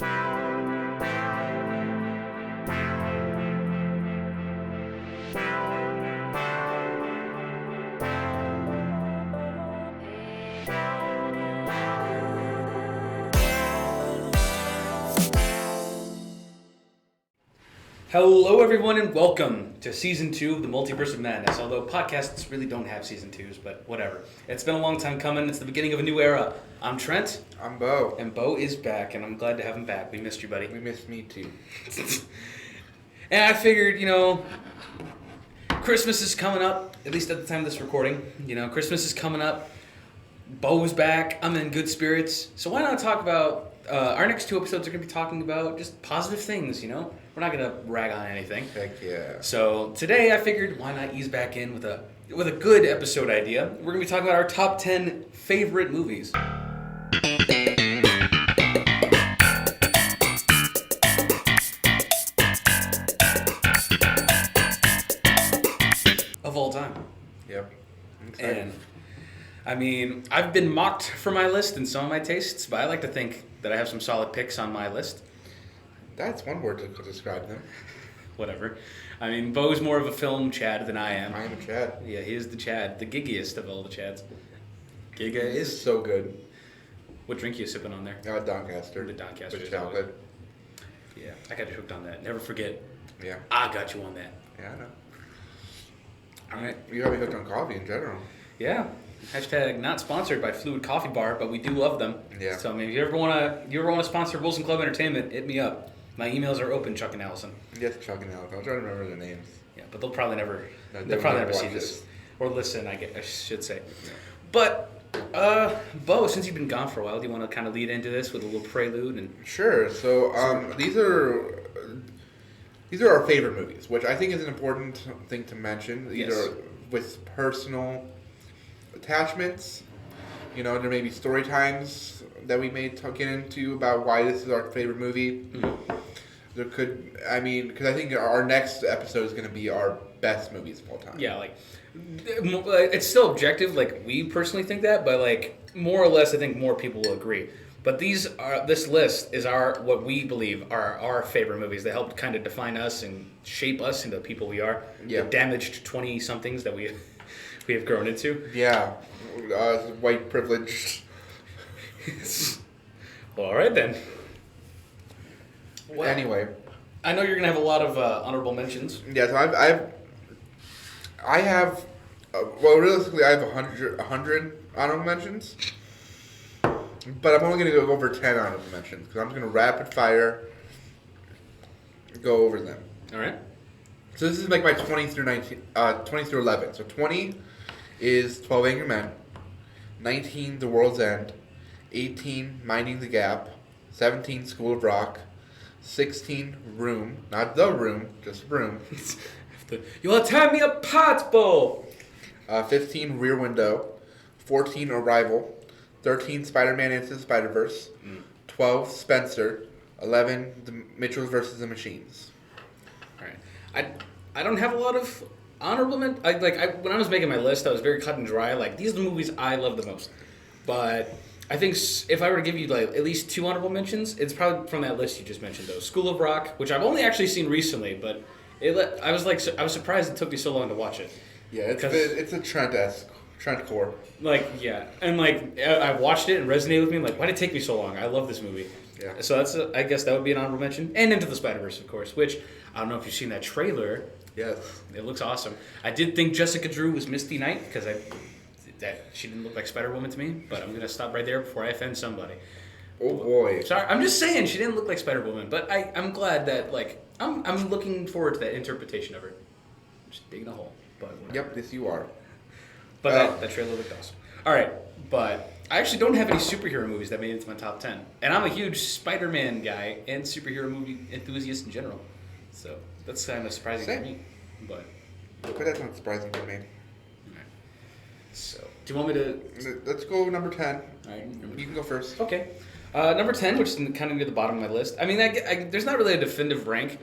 Hello everyone and welcome to Season 2 of the Multiverse of Madness, although podcasts really don't have Season 2s, but whatever. It's been a long time coming, it's the beginning of a new era. I'm Trent. I'm Beau. And Beau is back, and I'm glad to have him back. We missed you, buddy. We missed me too. And I figured, Christmas is coming up, at least at the time of this recording. Christmas is coming up, Beau's back, I'm in good spirits, so why not talk about, our next 2 episodes are going to be talking about just positive things, We're not going to rag on anything. Heck yeah. So today I figured why not ease back in with a good episode idea. We're going to be talking about our top 10 favorite movies. Of all time. Yep. And I've been mocked for my list and some of my tastes, but I like to think that I have some solid picks on my list. That's one word to describe them. Whatever. Beau's more of a film Chad than I am. I am a Chad. Yeah, he is the Chad, the giggiest of all the Chads. Giga is so good. What drink are you sipping on there? Doncaster. The Doncaster. With chocolate. Yeah, I got you hooked on that. Never forget. Yeah. I got you on that. Yeah, I know. All right. You got me hooked on coffee in general. Yeah. Hashtag not sponsored by Fluid Coffee Bar, but we do love them. Yeah. So if you ever want to sponsor Wilson Club Entertainment, hit me up. My emails are open, Chuck and Allison. Yes, Chuck and Allison. I'll try to remember their names. Yeah, but they'll probably never see this. Or listen, I should say. Yeah. But, Beau, since you've been gone for a while, do you want to kind of lead into this with a little prelude? And Sure. So, these are our favorite movies, which I think is an important thing to mention. These are with personal attachments. There may be story times that we may get into about why this is our favorite movie. Mm-hmm. There could, because I think our next episode is going to be our best movies of all time. Yeah, it's still objective. We personally think that, but more or less, I think more people will agree. But this list is what we believe are our favorite movies. They helped kind of define us and shape us into the people we are. Yeah. The damaged 20-somethings that we have grown into. Yeah, white privileged. Well, all right then. Well, anyway, I know you're gonna have a lot of honorable mentions. Yeah, so I have realistically I have 100 honorable mentions, but I'm only gonna go over 10 honorable mentions because I'm just gonna rapid fire go over them. All right. So this is my 20 through 11. So 20 is 12 Angry Men, 19 The World's End, 18 Minding the Gap, 17 School of Rock, 16 Room, not The Room, just Room. You'll tear me apart, Beau. 15 Rear Window, 14 Arrival, 13 Spider-Man Into the Spider-Verse, 12 Spencer, 11 The Mitchells vs. the Machines. All right. I don't have a lot of honorable mentions. When I was making my list, I was very cut and dry. These are the movies I love the most. But I think if I were to give you at least 2 honorable mentions, it's probably from that list you just mentioned, though. School of Rock, which I've only actually seen recently, but I was surprised it took me so long to watch it. Yeah, it's a Trent core. And I watched it and resonated with me. Why did it take me so long? I love this movie. Yeah. So I guess that would be an honorable mention. And Into the Spider-Verse, of course, which I don't know if you've seen that trailer. Yes. It looks awesome. I did think Jessica Drew was Misty Knight because she didn't look like Spider-Woman to me, but I'm going to stop right there before I offend somebody. Oh boy. Sorry, I'm just saying she didn't look like Spider-Woman, but I'm glad that I'm looking forward to that interpretation of her. Just digging a hole. But yep, yes you are. But that trailer looked awesome. All right, but I actually don't have any superhero movies that made it into my top 10. And I'm a huge Spider-Man guy and superhero movie enthusiast in general. So that's kind of surprising to me. But that's not surprising to me. Right. So, do you want me to... Let's go number 10. All right. You can go first. Okay. Number 10, which is kind of near the bottom of my list. There's not really a definitive rank,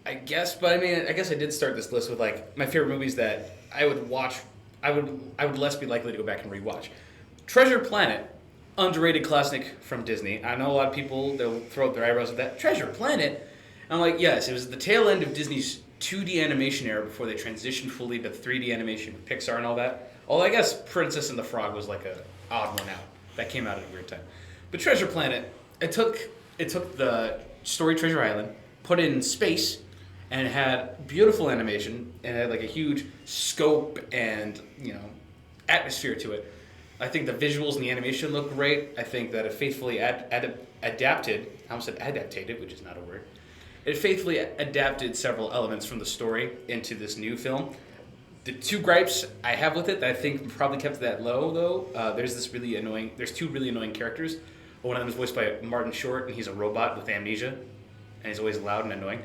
I guess. But I guess I did start this list with my favorite movies that I would watch. I would less be likely to go back and rewatch. Treasure Planet, underrated classic from Disney. I know a lot of people, they'll throw up their eyebrows at that. Treasure Planet. I'm like, yes, it was the tail end of Disney's 2D animation era before they transitioned fully to 3D animation with Pixar and all that. Although I guess Princess and the Frog was like a odd one out. That came out at a weird time. But Treasure Planet, it took the story Treasure Island, put it in space, and it had beautiful animation, and it had like a huge scope and, atmosphere to it. I think the visuals and the animation look great. I think that it faithfully adapted, I almost said adaptated, which is not a word. It faithfully adapted several elements from the story into this new film. The two gripes I have with it that I think probably kept that low, though, there's two really annoying characters. One of them is voiced by Martin Short, and he's a robot with amnesia, and he's always loud and annoying.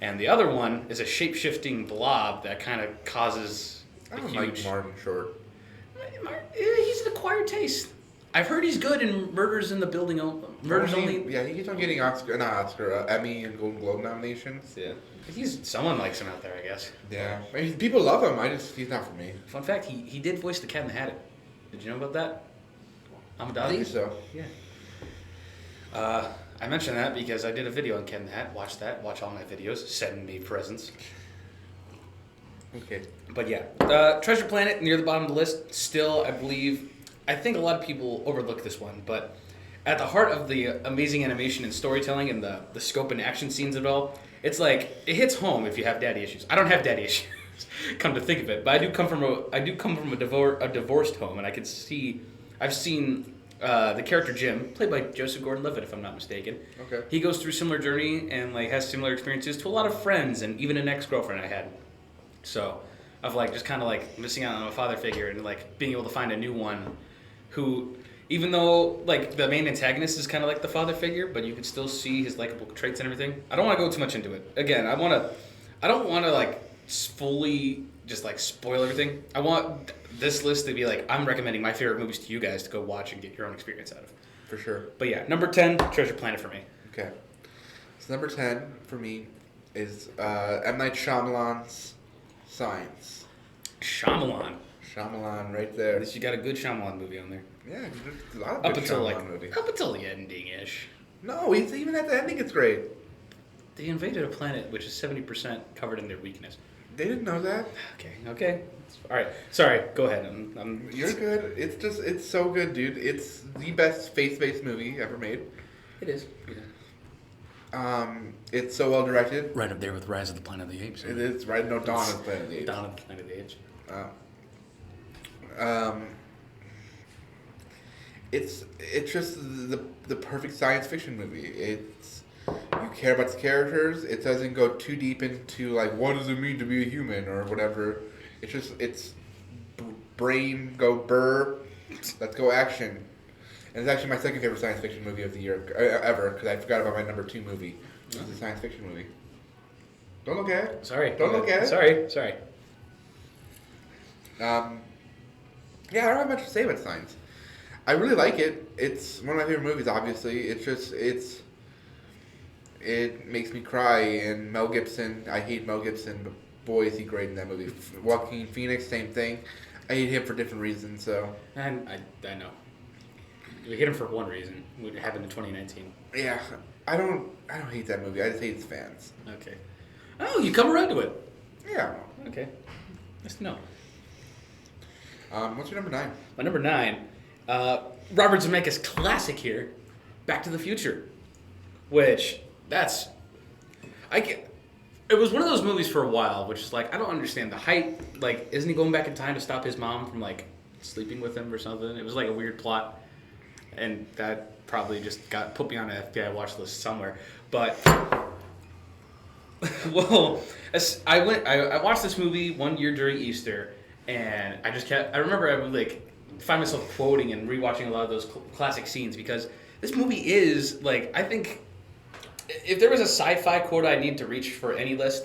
And the other one is a shape-shifting blob that kind of causes I don't like Martin Short. He's an acquired taste. I've heard he's good in Murders in the Building. Murders Only. Yeah, he keeps on getting Emmy and Golden Globe nominations. Yeah, someone likes him out there, I guess. Yeah, I mean, people love him. He's not for me. Fun fact: he did voice the Cat in the Hat. Did you know about that? I'm a dog. I think so. Yeah. I mentioned that because I did a video on Cat in the Hat. Watch that. Watch all my videos. Send me presents. Okay. But yeah, Treasure Planet near the bottom of the list. Still, I think a lot of people overlook this one, but at the heart of the amazing animation and storytelling and the scope and action scenes of it all, it's like it hits home if you have daddy issues. I don't have daddy issues, come to think of it, but I do come from a divorced home, and I've seen the character Jim, played by Joseph Gordon-Levitt, if I'm not mistaken. Okay. He goes through similar journey and has similar experiences to a lot of friends and even an ex-girlfriend I had. So, of just kind of missing out on a father figure and being able to find a new one who, even though the main antagonist is kind of like the father figure, but you can still see his likable traits and everything. I don't want to go too much into it. Again, I don't want to fully just spoil everything. I want this list to be I'm recommending my favorite movies to you guys to go watch and get your own experience out of. For sure. But yeah, number 10, Treasure Planet for me. Okay. So number 10 for me is M. Night Shyamalan's Signs. Shyamalan, right there. At least you got a good Shyamalan movie on there. Yeah, there's a lot of good Shyamalan movies. Up until the ending-ish. No, even at the ending, it's great. They invaded a planet which is 70% covered in their weakness. They didn't know that. Okay. All right. Sorry. Go ahead. You're good. It's so good, dude. It's the best faith-based movie ever made. It is. Yeah. It's so well directed. Right up there with Rise of the Planet of the Apes. It is right. No, Dawn of the Planet of the Apes. Dawn of the Planet of the Apes. It's just the perfect science fiction movie. You care about the characters. It doesn't go too deep into what does it mean to be a human or whatever. It's brain go burr, let's go action. And it's actually my second favorite science fiction movie of the year ever because I forgot about my number 2 movie. It's a science fiction movie. Don't look at it. Sorry. Don't look at it. Sorry. Yeah, I don't have much to say about Signs. I really like it. It's one of my favorite movies, obviously. It makes me cry. And Mel Gibson, I hate Mel Gibson, but boy, is he great in that movie. Joaquin Phoenix, same thing. I hate him for different reasons, so. And I know. We hate him for one reason. What happened in 2019. Yeah, I don't hate that movie. I just hate its fans. Okay. Oh, you come around to it. Yeah. Okay. Nice to know. What's your number 9? My number 9, Robert Zemeckis' classic here, Back to the Future, which it was one of those movies for a while, which is I don't understand the hype. Isn't he going back in time to stop his mom from sleeping with him or something? It was a weird plot, and that probably just put me on an FBI watch list somewhere. But well, I watched this movie one year during Easter. And I remember I would find myself quoting and rewatching a lot of those classic scenes because this movie is I think if there was a sci-fi quote I need to reach for any list,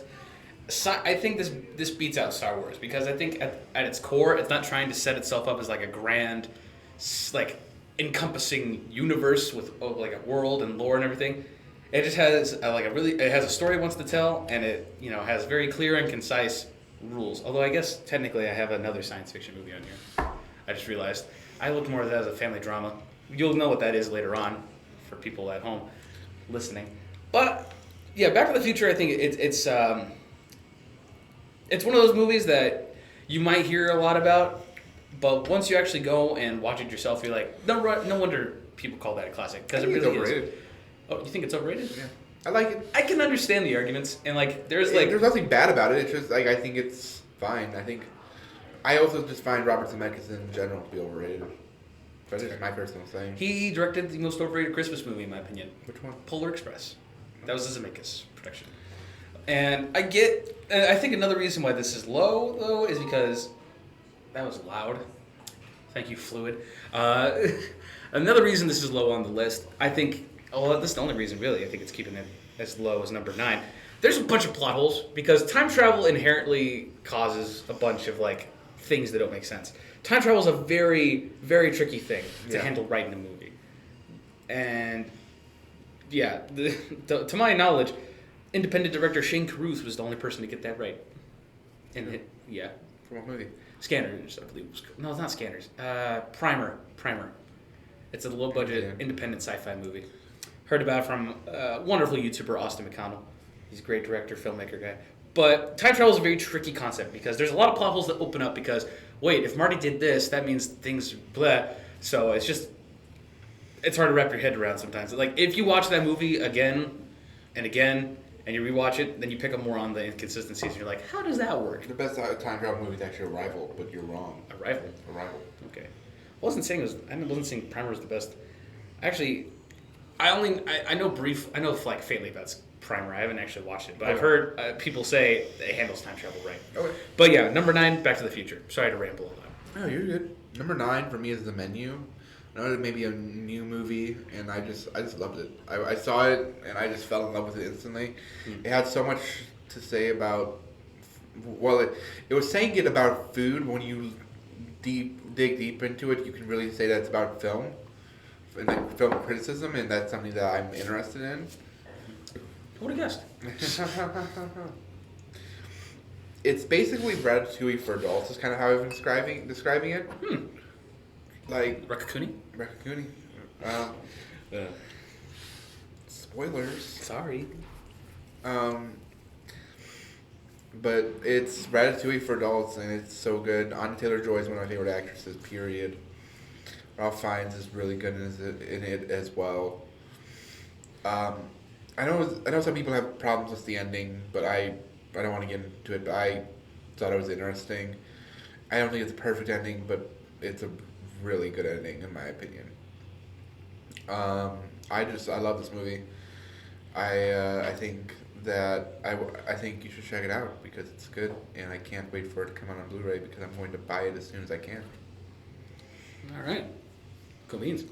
I think this beats out Star Wars because I think at its core it's not trying to set itself up as a grand encompassing universe with a world and lore and everything. It just has it has a story it wants to tell and it has very clear and concise rules. Although I guess technically I have another science fiction movie on here. I just realized I looked more at that as a family drama. You'll know what that is later on for people at home listening. But yeah, Back to the Future. I think it's one of those movies that you might hear a lot about, but once you actually go and watch it yourself, you're like, no wonder people call that a classic because it really overrated. is. Oh, you think it's overrated? Yeah, I like it. I can understand the arguments, and like there's nothing bad about it. It's just like I think it's fine. I also just find Robert Zemeckis in general to be overrated. That's just my personal thing. He directed the most overrated Christmas movie, in my opinion. Which one? Polar Express. That was a Zemeckis production. And I think another reason why this is low, though, is because that was loud. Thank you, Fluid. Another reason this is low on the list, I think, this is the only reason, really, I think it's keeping it as low as number 9. There's a bunch of plot holes, because time travel inherently causes a bunch of, like, things that don't make sense. Time travel is a very, very tricky thing to handle right in a movie. And, yeah, to my knowledge, independent director Shane Carruth was the only person to get that right. And From what movie? Scanners, I believe it was. No, it's not Scanners. Primer. It's a low-budget, independent sci-fi movie. Heard about it from wonderful YouTuber Austin McConnell. He's a great director, filmmaker guy. But time travel is a very tricky concept because there's a lot of plot holes that open up because, wait, if Marty did this, that means things blah. So it's hard to wrap your head around sometimes. Like, if you watch that movie again and again, and you rewatch it, then you pick up more on the inconsistencies, and you're like, how does that work? The best time travel movie is actually Arrival, but you're wrong. Arrival? Okay. I wasn't saying Primer was the best. Actually, I know like faintly about Primer. I haven't actually watched it, but I've heard people say it handles time travel right. Okay. But yeah, number 9, Back to the Future. Sorry to ramble on that. Oh, you're good. Number 9 for me is The Menu. I know it may be a new movie, and I just loved it. I saw it, and I just fell in love with it instantly. It had so much to say about, it was saying it about food. When you dig deep into it, you can really say that it's about film, and like film criticism, and that's something that I'm interested in. Who would have guessed? It's basically Ratatouille for adults, is kind of how I've been describing it. Like Ratatouille? Spoilers. Sorry. But it's Ratatouille for adults, and it's so good. Anya Taylor-Joy is one of my favorite actresses. Period. Ralph Fiennes is really good in it as well. I know some people have problems with the ending, but I don't want to get into it. But I thought it was interesting. I don't think it's a perfect ending, but it's a really good ending in my opinion. I love this movie. I think that I think you should check it out because it's good, and I can't wait for it to come out on Blu-ray because I'm going to buy it as soon as I can. All right, cool beans.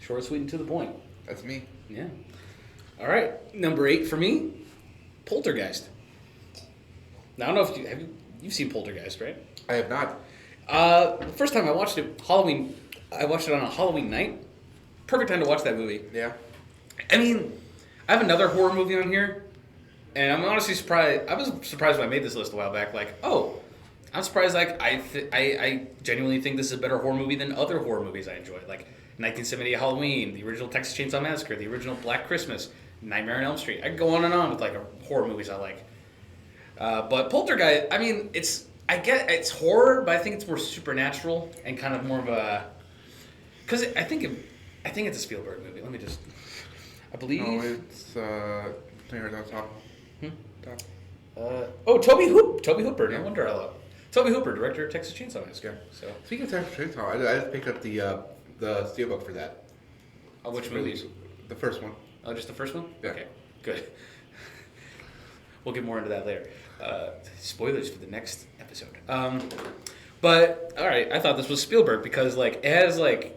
Short, sweet, and to the point. That's me. Yeah. All right, number 8 for me, Poltergeist. Now I don't know if you've seen Poltergeist, right? I have not. The first time I watched it, Halloween. I watched it on a Halloween night. Perfect time to watch that movie. Yeah. I mean, I have another horror movie on here, and I'm honestly surprised. I was surprised when I made this list a while back. Like, I'm surprised. Like, I genuinely think this is a better horror movie than other horror movies I enjoy. Like 1978 Halloween, the original Texas Chainsaw Massacre, the original Black Christmas, Nightmare on Elm Street. I can go on and on with like horror movies I like. But Poltergeist, I mean, I get it's horror, but I think it's more supernatural and kind of more of a. Because I think it's a Spielberg movie. Let me just. I believe. No, it's. Top. Toby Hooper. No wonder I love. Toby Hooper, director of Texas Chainsaw Massacre. So. Speaking of Texas Chainsaw, I just picked up the steelbook for that. Which movies? The first one. Oh, just the first one? Yeah. Okay, good. We'll get more into that later. Spoilers for the next episode. But all right, I thought this was Spielberg because like it has like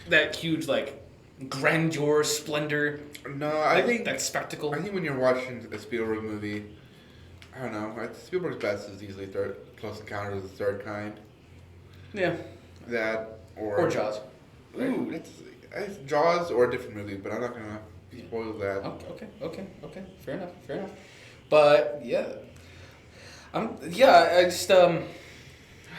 that huge like grandeur, splendor. No, I think that spectacle. I think when you're watching a Spielberg movie, I don't know. Spielberg's best is easily Close Encounters of the Third Kind. Yeah. That or Jaws. Right? Ooh, it's Jaws or a different movie, but I'm not gonna spoil that. Okay. Fair enough. But yeah, I just I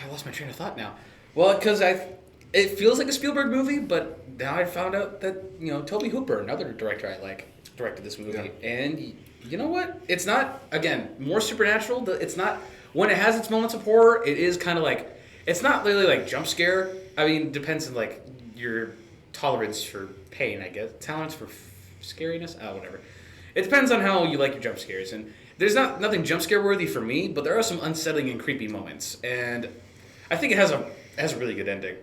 lost my train of thought now. Well, because it feels like a Spielberg movie, but now I found out that, Toby Hooper, another director I like, directed this movie. Yeah. And you know what? It's not, again, more supernatural. It's not, when it has its moments of horror, it is kind of like, it's not really like jump scare. I mean, it depends on like your tolerance for pain, I guess. Tolerance for scariness? Oh, whatever. It depends on how you like your jump scares. And there's nothing jump scare worthy for me, but there are some unsettling and creepy moments. And I think it has a really good ending.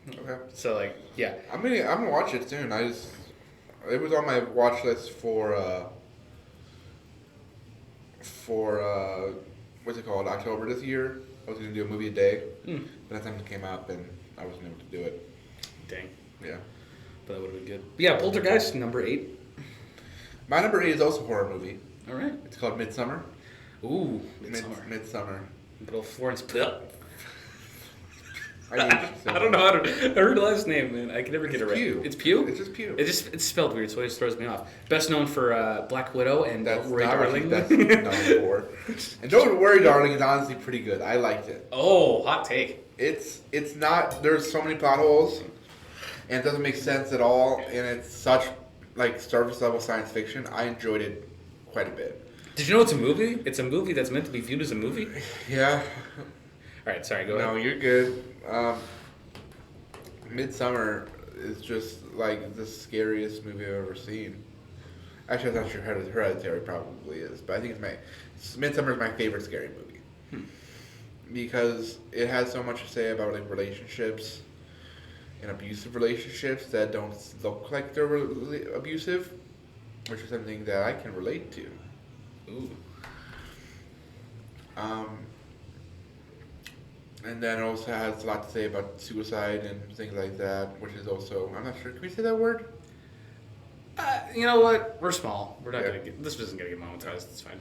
Okay. So like, yeah. I'm gonna watch it soon. It was on my watch list for what's it called, October this year. I was gonna do a movie a day, but that time it came up and I wasn't able to do it. Dang. Yeah. But that would have been good. But yeah, Poltergeist, number 8. My number 8 is also a horror movie. All right. It's called Midsummer. Ooh, Midsummer. Midsummer. Good old Florence Pugh. I don't know how to. I heard the last name, man. I can never get it right. Pugh. It's Pugh. It's just Pugh. It's spelled weird, so it always throws me off. Best known for Black Widow and That's Rory not Darling. what she's best known for. And Don't Worry, Darling is honestly pretty good. I liked it. Oh, hot take. It's not. There's so many plot holes, and it doesn't make sense at all. And it's such like surface level science fiction. I enjoyed it quite a bit. Did you know it's a movie? It's a movie that's meant to be viewed as a movie. Yeah. All right, sorry. Go ahead. No, you're good. Midsummer is just like the scariest movie I've ever seen. Actually, I'm not sure Hereditary probably is, but I think Midsummer is my favorite scary movie because it has so much to say about like relationships and abusive relationships that don't look like they're really abusive, which is something that I can relate to. Ooh. And then it also has a lot to say about suicide and things like that, which is also, I'm not sure, can we say that word? You know what? We're small. We're not Yeah. gonna get. This isn't gonna get monetized. It's fine.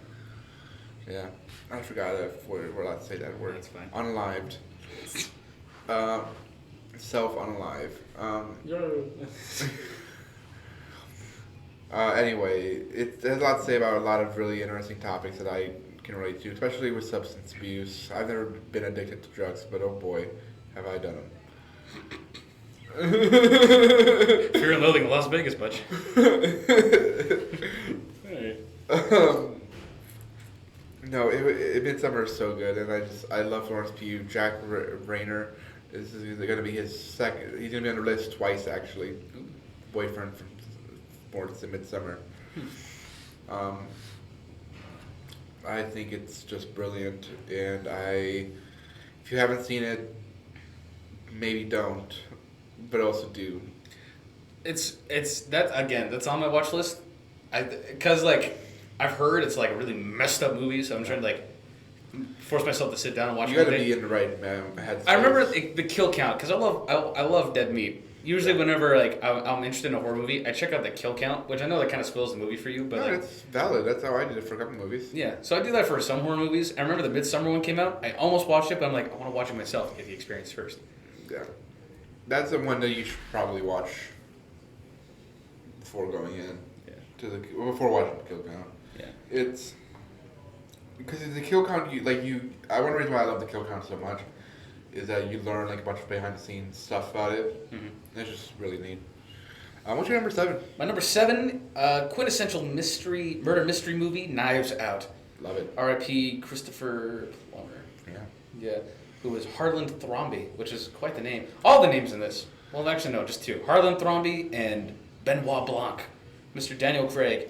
Yeah, I forgot if we're allowed to say that word. That's fine. Unalived. Self-unalive. Anyway, it has a lot to say about a lot of really interesting topics that I can relate to, especially with substance abuse. I've never been addicted to drugs, but oh boy, have I done them. Fear and Loathing in Las Vegas, bunch. Alright. No, Midsummer is so good, and I love Florence Pugh. Jack Rayner is going to be his second. He's going to be on the list twice actually. Boyfriend from Florence in Midsummer. I think it's just brilliant, and if you haven't seen it, maybe don't, but also do. It's that again. That's on my watch list. Because like I've heard it's like a really messed up movie, so I'm trying to like force myself to sit down and watch. You got to be in the right headspace. I remember the kill count because I love dead meat. Usually, whenever like I'm interested in a horror movie, I check out the kill count, which I know that kind of spoils the movie for you. But no, like, it's valid. That's how I did it for a couple movies. Yeah, so I do that for some horror movies. I remember the Midsummer one came out. I almost watched it, but I'm like, I want to watch it myself to get the experience first. Yeah, that's the one that you should probably watch before going in. Yeah. Before watching the kill count. Yeah. It's because the kill count. One reason why I love the kill count so much is that you learn like a bunch of behind the scenes stuff about it. Mm-hmm. It's just really neat. What's your number 7? My number 7, quintessential murder mystery movie, Knives Out. Love it. R.I.P. Christopher Plummer. Yeah. Who was Harlan Thrombey, which is quite the name. All the names in this. Well, actually, no, just 2. Harlan Thrombey and Benoit Blanc. Mr. Daniel Craig,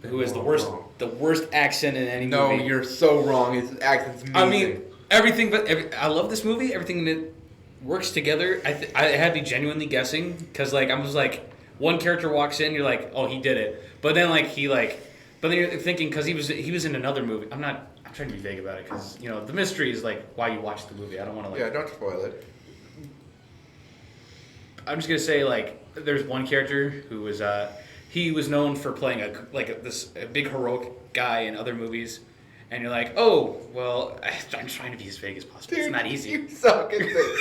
who is the worst accent in any movie. No, you're so wrong. His accent's amazing. I mean, everything, but I love this movie. Everything in it works together. I had to be genuinely guessing because I was like, one character walks in, you're like, oh, he did it. But then but then you're thinking because he was in another movie. I'm trying to be vague about it because the mystery is like why you watch the movie. I don't want to don't spoil it. I'm just gonna say there's one character who was he was known for playing a big heroic guy in other movies. And you're like, oh, well, I'm trying to be as vague as possible. Dude, it's not easy. You suck at this.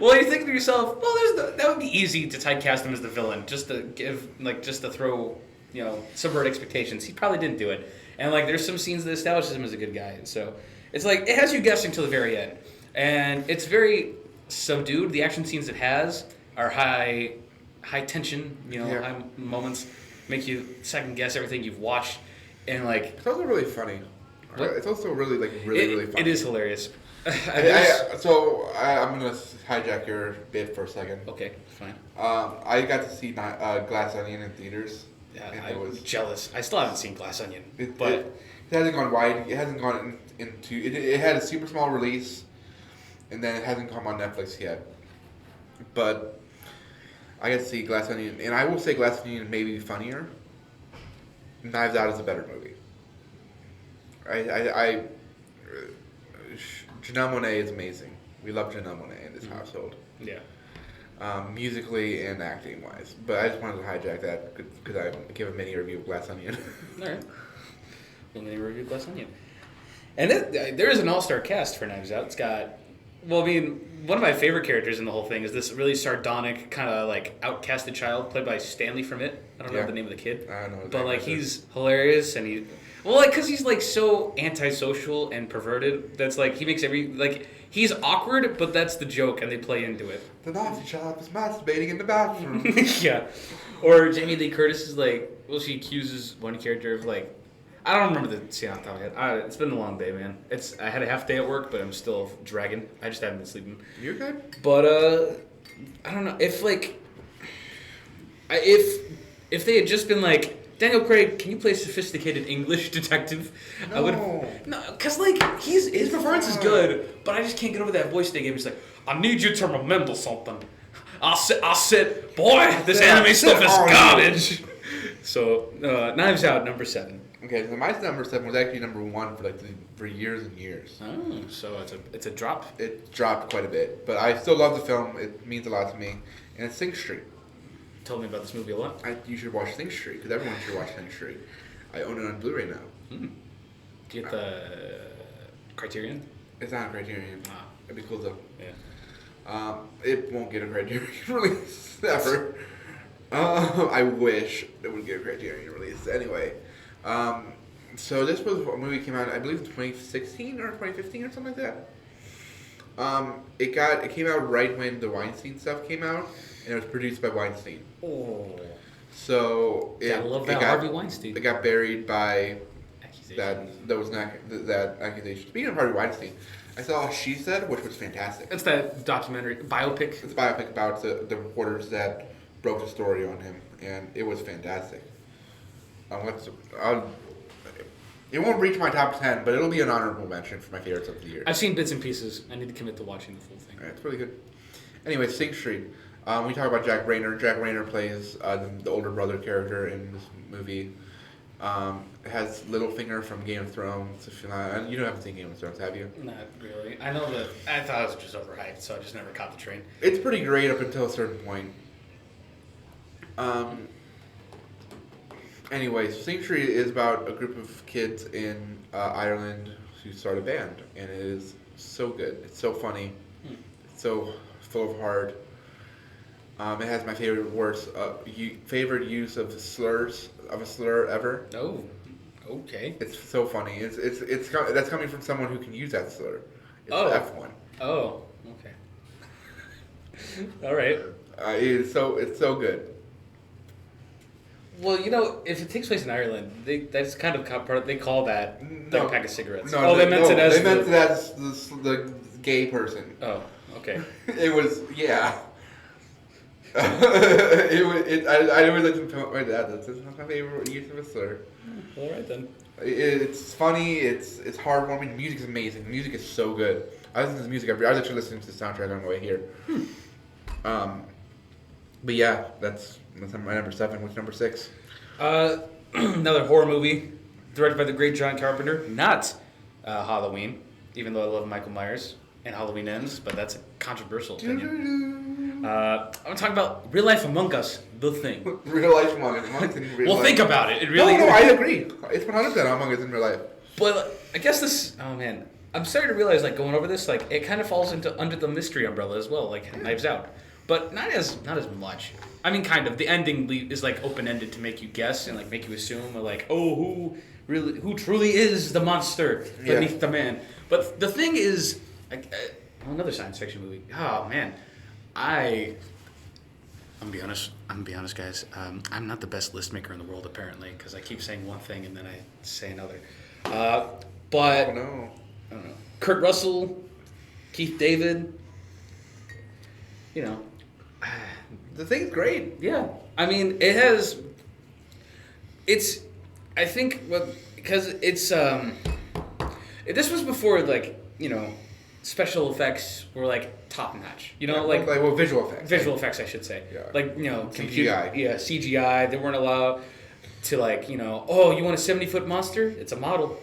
Well, you think to yourself, well, that would be easy to typecast him as the villain, just to throw, subvert expectations. He probably didn't do it. And there's some scenes that establishes him as a good guy. And so it's it has you guessing till the very end. And it's very subdued. The action scenes it has are high tension, Yeah. high moments, make you second guess everything you've watched, and like It's also really funny. What? It's also really really funny. It is hilarious. I'm gonna hijack your bit for a second. Okay, fine. I got to see Glass Onion in theaters. Yeah, and I'm jealous. I still haven't seen Glass Onion, but it hasn't gone wide. It hasn't gone into. It had a super small release, and then it hasn't come on Netflix yet. But I got to see Glass Onion, and I will say Glass Onion may be funnier. Knives Out is a better movie. Janelle Monáe is amazing. We love Janelle Monáe in this household. yeah. Musically and acting wise. But I just wanted to hijack that because I give a mini review of Glass Onion. All right. We'll mini review Glass Onion. And there is an all-star cast for Knives Out. It's got, well, I mean, one of my favorite characters in the whole thing is this really sardonic, kind of like outcasted child played by Stanley from It. I don't know the name of the kid. I don't know. But like he's hilarious and because he's like so antisocial and perverted. That's like he makes he's awkward, but that's the joke, and they play into it. The Nazi child was masturbating in the bathroom. Yeah. Or Jamie Lee Curtis is she accuses one character of I don't remember the scene off the top of my head. It's been a long day, man. I had a half day at work, but I'm still dragging. I just haven't been sleeping. You're good. But I don't know if if they had just been Daniel Craig, can you play sophisticated English detective? No. I would. No, because his performance is good, but I just can't get over that voice they gave me. He's like, I need you to remember something. I said, boy, this anime stuff is garbage. So, Knives Out, number 7. Okay, so my number 7 was actually number 1 for years and years. Oh, so it's a drop. It dropped quite a bit, but I still love the film. It means a lot to me, and it's Sing Street. Told me about this movie a lot. You should watch Sing Street because everyone should watch Sing Street. I own it on Blu-ray now. Do you get the Criterion? It's not a Criterion. It'd be cool though. Yeah. It won't get a Criterion release ever. I wish it would get a Criterion release. Anyway, so this was a movie that came out, I believe, in 2016 or 2015 or something like that. It came out right when the Weinstein stuff came out, and it was produced by Weinstein. Oh. So Gotta love that Harvey Weinstein. It got buried by Accusations. that accusation. Speaking of Harvey Weinstein, I saw She Said, which was fantastic. It's that documentary biopic. It's a biopic about the reporters that broke the story on him, and it was fantastic. It won't reach my top 10, but it'll be an honorable mention for my favorites of the year. I've seen bits and pieces. I need to commit to watching the full thing. It's really good. Anyway, Sing Street. We talk about Jack Rayner. Jack Rayner plays the older brother character in this movie. Has Littlefinger from Game of Thrones. If you haven't seen Game of Thrones, have you? Not really. I know that. I thought it was just overhyped, so I just never caught the train. It's pretty great up until a certain point. Anyway, Sing Street is about a group of kids in Ireland who start a band, and it is so good. It's so funny. It's so full of heart. It has my favorite favorite use of a slur ever. Oh, okay. It's so funny. It's that's coming from someone who can use that slur. It's the F1. Oh, okay. All right. It's so good. Well, if it takes place in Ireland, that's kind of part of, they call that a pack of cigarettes. No, they meant it as the gay person. Oh, okay. It was, yeah. I always like to promote my dad. That's my favorite use of a slur. All right then. It's funny. It's heartwarming. The music is amazing. The music is so good. I listen to the music I was actually listening to the soundtrack on the way here. But yeah, that's my number 7. What's number 6? Another horror movie directed by the great John Carpenter. Not Halloween, even though I love Michael Myers and Halloween Ends, but that's a controversial opinion. I'm talking about Real Life Among Us, the thing. Real Life Among Us. Well, think about it. It really. No, I agree. It's 100% Among Us in real life. But I guess this. Oh man, I'm starting to realize, going over this, it kind of falls under the mystery umbrella as well, Knives Out. But not as much. I mean, kind of. The ending is open-ended to make you guess and make you assume, who truly is the monster beneath the man. But the thing is, another science fiction movie. Oh man, I'm gonna be honest, guys. I'm not the best list maker in the world, apparently, because I keep saying one thing and then I say another. But Oh no. I don't know. Kurt Russell, Keith David. You know, The thing's great. yeah. I mean, it has. It's. I think because it's this was before special effects were like top notch. Visual effects. Visual effects, I should say. Yeah. CGI. CGI. They weren't allowed to you want a 70-foot monster? It's a model.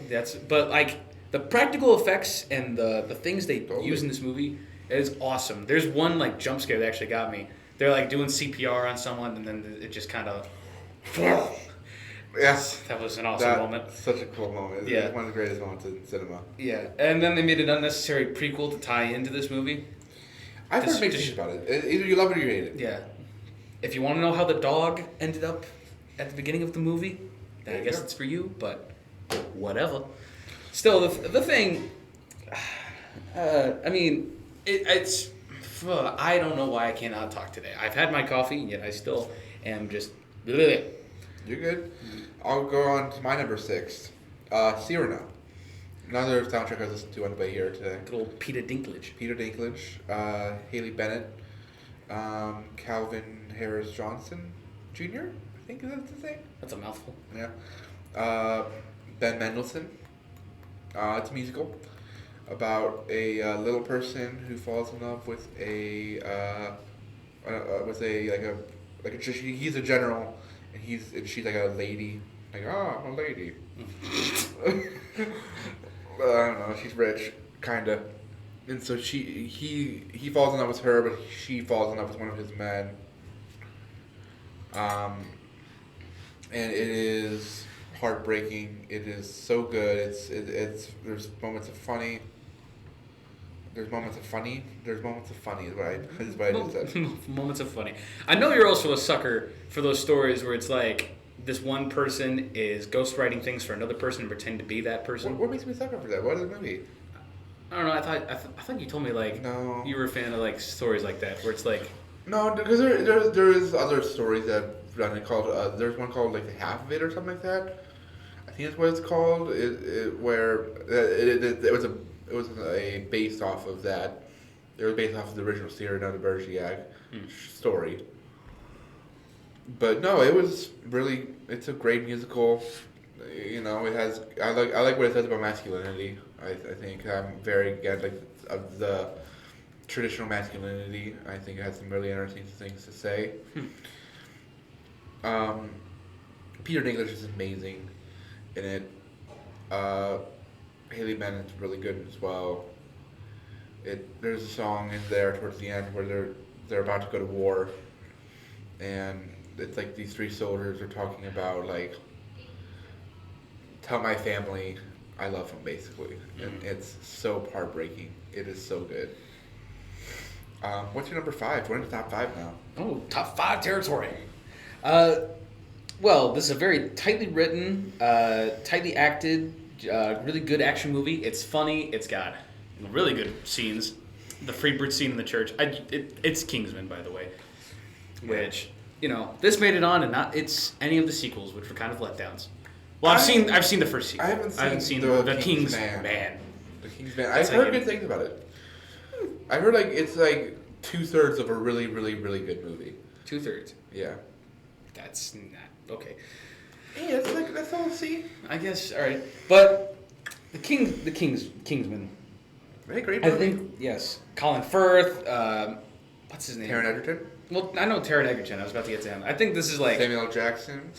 But the practical effects and the things they use in this movie is awesome. There's one jump scare that actually got me. They're doing CPR on someone and then it just kind of. Yes. That was an awesome moment. Such a cool moment. Yeah. It's one of the greatest moments in cinema. Yeah. And then they made an unnecessary prequel to tie into this movie. I've heard mixed things about it. Either you love it or you hate it. Yeah. If you want to know how the dog ended up at the beginning of the movie, then I guess it's for you, but whatever. Still, the thing, I mean, it's, I don't know why I cannot talk today. I've had my coffee, and yet I still am just, bleh. You're good. I'll go on to my number 6, Cyrano. Another soundtrack I listened to on the way here today. Good old Peter Dinklage. Haley Bennett, Calvin Harris Johnson Jr., I think that's his name. That's a mouthful. Yeah. Ben Mendelsohn. It's a musical about a little person who falls in love with he's a general, and she's like a lady. I'm a lady. I don't know. She's rich, kinda, and so he falls in love with her, but she falls in love with one of his men. And it is heartbreaking. It is so good. It's there's moments of funny. There's moments of funny. Is what I just said. Moments of funny. I know you're also a sucker for those stories where it's this one person is ghostwriting things for another person and pretend to be that person. What makes me a sucker for that? What is the movie? I don't know. I thought you told me no. You were a fan of stories like that where it's no, because there is other stories that I've done called there's one called The Half of It or something like that. I think that's what it's called. It was a based off of that. It was based off of the original Cyrano de Bergerac story. But no, it was really. It's a great musical. It has. I like what it says about masculinity. I think I'm very against of the traditional masculinity. I think it has some really interesting things to say. Peter Dinklage is amazing in it. Haley Bennett's really good as well. There's a song in there towards the end where they're about to go to war, and it's these 3 soldiers are talking about tell my family I love them, basically. And it's so heartbreaking. It is so good. What's your number 5? We're in the top 5 now. Oh, top 5 territory. Well, this is a very tightly written, tightly acted, really good action movie. It's funny. It's got really good scenes. The Freebird scene in the church. It's Kingsman, by the way. Which, this made it on, and not it's any of the sequels, which were kind of letdowns. Well, I've seen the first sequel. I haven't seen the Kingsman. The Kingsman. I've heard good things about it. I heard it's 2/3 of a really, really, really good movie. 2/3. Yeah. That's not okay. Yeah, that's all. See. I guess all right, but the Kingsman. Very great movie. I think yes. Colin Firth. What's his name? Taron Egerton. Well, I know Taron Egerton. I was about to get to him. I think this is Samuel L. Jackson.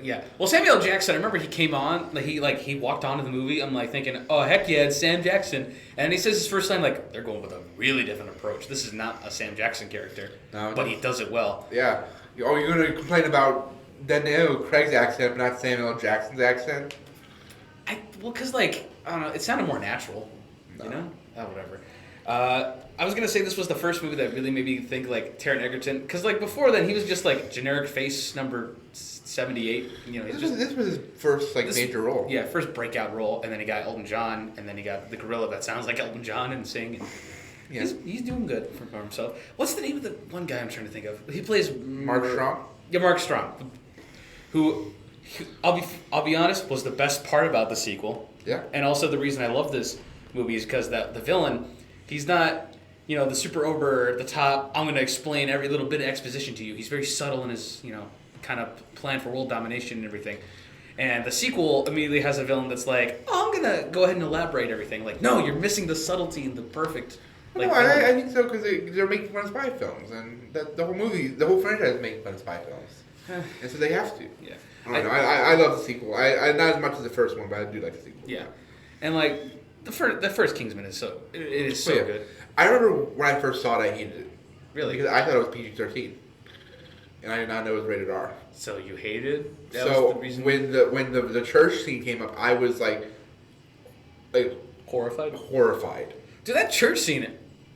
Yeah. Well, Samuel L. Jackson. I remember he came on. He walked onto the movie. I'm thinking, oh heck yeah, it's Sam Jackson. And he says his first line they're going with a really different approach. This is not a Sam Jackson character, but he does it well. Yeah. Oh, you're gonna complain about Daniel Craig's accent, but not Samuel L. Jackson's accent? Because I don't know, it sounded more natural. No. Oh, whatever. I was gonna say this was the first movie that really made me think Taron Egerton, because before then he was just generic face number 78. This was his first major role. Yeah, first breakout role, and then he got Elton John, and then he got the gorilla that sounds like Elton John and sing. Yeah. He's doing good for himself. What's the name of the one guy I'm trying to think of? He plays Mark Strong. Yeah, Mark Strong, who I'll be honest was the best part about the sequel. Yeah. And also the reason I love this movie is because the villain, he's not the super over the top. I'm going to explain every little bit of exposition to you. He's very subtle in his kind of plan for world domination and everything. And the sequel immediately has a villain that's like, oh, I'm going to go ahead and elaborate everything. Like, no, you're missing the subtlety and the perfect. Like, no, I think so because they're making fun of spy films, and the whole franchise is making fun of spy films, and so they have to. Yeah, I love the sequel. I not as much as the first one, but I do like the sequel. Yeah, and like the first Kingsman is so good. I remember when I first saw it, I hated it. Really? Because I thought it was PG-13, and I did not know it was rated R. So you hated? That was the reason? when the church scene came up, I was like horrified. Dude, that church scene,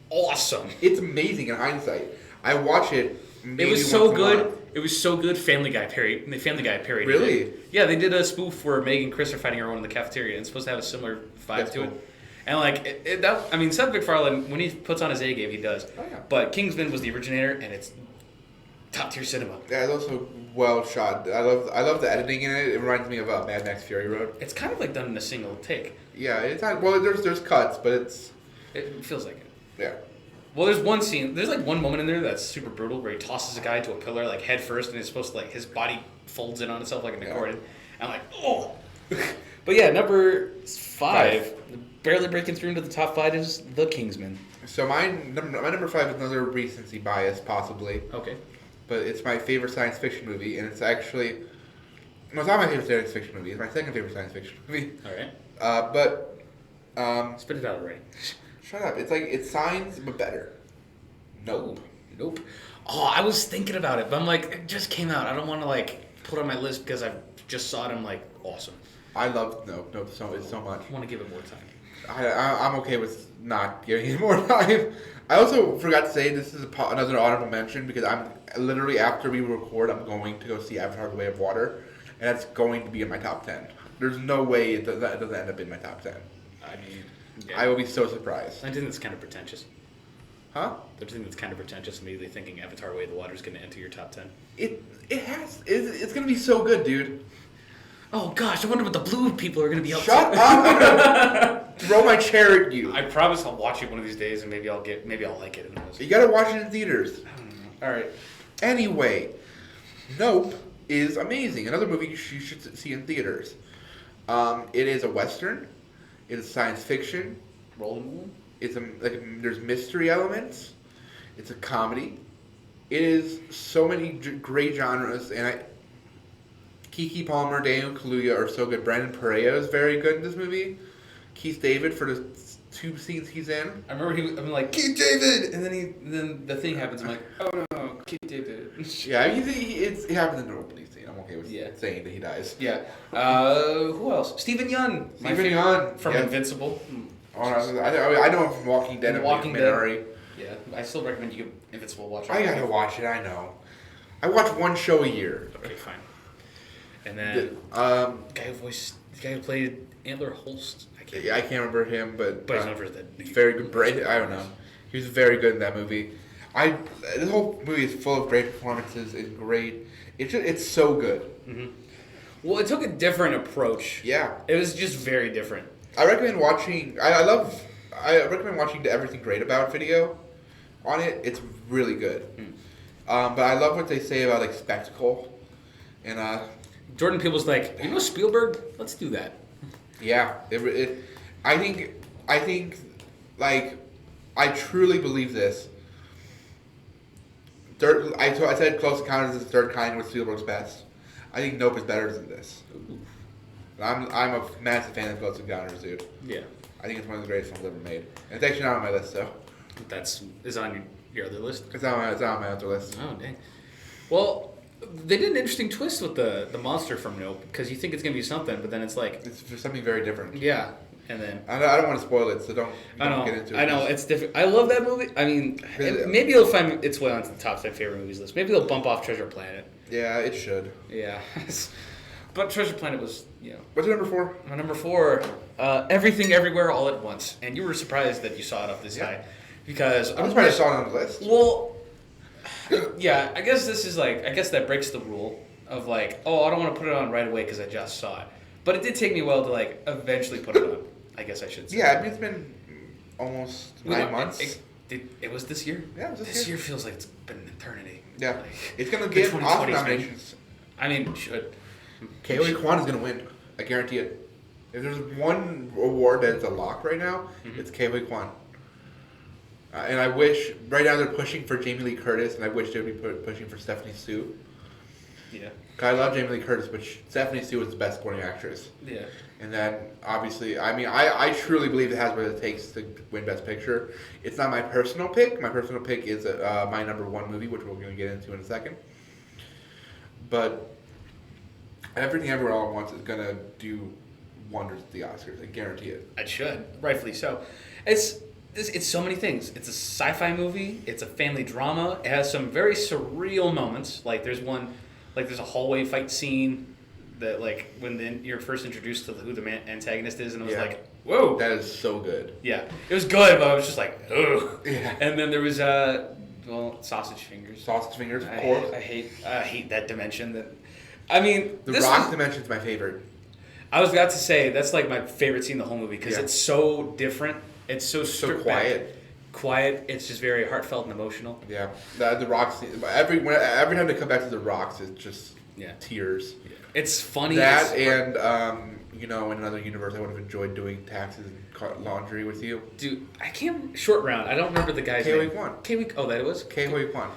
awesome. It's amazing in hindsight. I watch it. It was so good. It was so good. Family Guy parodied. Really? Yeah, they did a spoof where Meg and Chris are fighting everyone in the cafeteria. It's supposed to have a similar vibe to it. And like Seth MacFarlane, when he puts on his A game, he does. Oh, yeah. But Kingsman was the originator, and it's top tier cinema. Yeah, it's also well shot. I love the editing in it. It reminds me of Mad Max Fury Road. It's kind of like done in a single take. Yeah, it's not. Well, there's cuts, but it feels like it. Yeah. Well, there's one scene. There's like one moment in there that's super brutal where he tosses a guy into a pillar like head first, and it's supposed to like his body folds in on itself like an accordion. I'm like, oh. But yeah, number 5, barely breaking through into the top 5 is The Kingsman. So my number 5 is another recency bias, possibly. Okay. But it's my favorite science fiction movie, and it's actually it's not my favorite science fiction movie. It's my second favorite science fiction movie. All right. Spit it out already. Shut up. It's science, but better. Nope. Oh, I was thinking about it, but I'm like, it just came out. I don't want to like put it on my list because I just saw it. I'm like, awesome. I love Nope so much. I want to give it more time. I'm okay with not giving it more time. I also forgot to say this is another honorable mention because I'm literally after we record, I'm going to go see Avatar: The Way of Water, and that's going to be in my top 10. There's no way it doesn't end up in my top 10. I mean, yeah. I will be so surprised. I think that's kind of pretentious. Huh? I think that's kind of pretentious. Immediately thinking Avatar: Way of the Water is going to enter your top 10. It's going to be so good, dude. Oh gosh, I wonder what the blue people are going to be up to. Shut up! Throw my chair at you. I promise I'll watch it one of these days, and maybe I'll like it. You gotta watch it in theaters. I don't know. All right. Anyway, Nope is amazing. Another movie you should see in theaters. It is a western. It is science fiction. Rolling Moon. It's there's mystery elements. It's a comedy. It is so many great genres, and Keke Palmer, Daniel Kaluuya are so good. Brandon Perea is very good in this movie. Keith David for the 2 scenes he's in. I remember I'm like, Keith David, and then the thing happens. I'm like, oh no, Keith David. Yeah, it happens in the opening scene. I'm okay with saying that he dies. Yeah. Who else? Stephen Yeun. Stephen Yeun from Invincible. Oh, no, I know him from Walking Dead. Walking Dead. Yeah, I still recommend you give Invincible a watch. I gotta watch it. I know. I watch one show a year. Okay, fine. And then the guy who played Antler Holst. I can't remember him, but he's known for that. He's very good. I don't know. He was very good in that movie. This whole movie is full of great performances. It's great. It's so good. Mm-hmm. Well, it took a different approach. Yeah, it was just very different. I recommend watching. I recommend watching the Everything Great About video on it. It's really good. But I love what they say about like spectacle, and Jordan Peele's like, Spielberg, let's do that. Yeah, I think, like, I truly believe this. I said Close Encounters is the third kind was Spielberg's best. I think Nope is better than this. Ooh. I'm a massive fan of Close Encounters, dude. Yeah. I think it's one of the greatest films ever made. And it's actually not on my list, though. Is on your other list? It's on my other list. Oh, dang. Well, they did an interesting twist with the monster from Nope, because you think it's going to be something, but then it's like... It's for something very different. Yeah, and then... I don't want to spoil it, so don't get into it. I know, it's different. I love that movie. I mean, maybe it'll find its way onto the top 10 favorite movies list. Maybe they'll bump off Treasure Planet. Yeah, it should. Yeah. But Treasure Planet was, What's your number 4? My number 4, Everything Everywhere All at Once. And you were surprised that you saw it up this high. because I'm surprised I saw it on the list. Well, yeah, I guess this is like, I guess that breaks the rule of like, oh, I don't want to put it on right away because I just saw it. But it did take me a while to like eventually put it on. I guess I should say. Yeah, I mean, it's been almost 9 months. It was this year? Yeah, it was this year. Feels like it's been an eternity. Yeah. Like, it's going to get Oscar nominations. I mean, it should. Ke Huy Quan is going to win. I guarantee it. If there's one award that's a lock right now, it's Ke Huy Quan. And I wish, right now they're pushing for Jamie Lee Curtis, and I wish they would be pushing for Stephanie Sue. Yeah. I love Jamie Lee Curtis, but Stephanie Sue is the best supporting actress. Yeah. And then, obviously, I mean, I truly believe it has what it takes to win Best Picture. It's not my personal pick. My personal pick is my number one movie, which we're going to get into in a second. But Everything Everywhere All at Once is going to do wonders at the Oscars. I guarantee it. It should. Rightfully so. It's so many things. It's a sci-fi movie. It's a family drama. It has some very surreal moments. Like there's a hallway fight scene that like when you're first introduced to who the antagonist is, and it was like, whoa. That is so good. Yeah, it was good, but I was just like, ugh. Yeah. And then there was sausage fingers. Sausage fingers, of course. I hate that dimension. The Rock dimension's my favorite. I was about to say that's like my favorite scene in the whole movie because it's so different. It's so quiet. Quiet. It's just very heartfelt and emotional. Yeah, the Rocks. Every time they come back to the Rocks, it's just tears. Yeah. It's funny. That and in another universe, I would have enjoyed doing taxes and laundry with you. Dude, I can't. Short Round. I don't remember the guy's name. Ke Huy Quan. Oh, that it was. Ke Huy Quan.